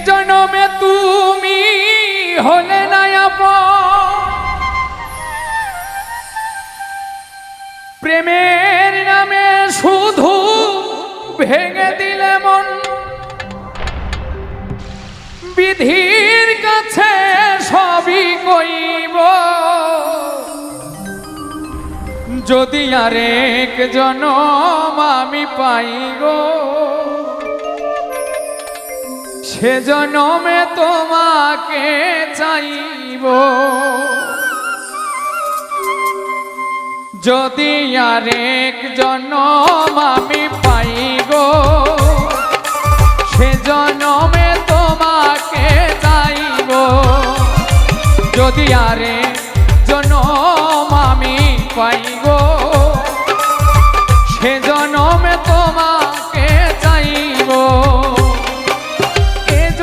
জনমে তুমি হলে না আপন, প্রেমের নামে শুধু ভেঙে দিলে মন। বিধির কাছে সবই কইব, যদি আরেক জনম আমি পাই গো, সে জনমে তোমাকে চাইব। যদি আরেক জনম আমি পাই গো, সে জনমে তোমাকে চাইব। যদি আরে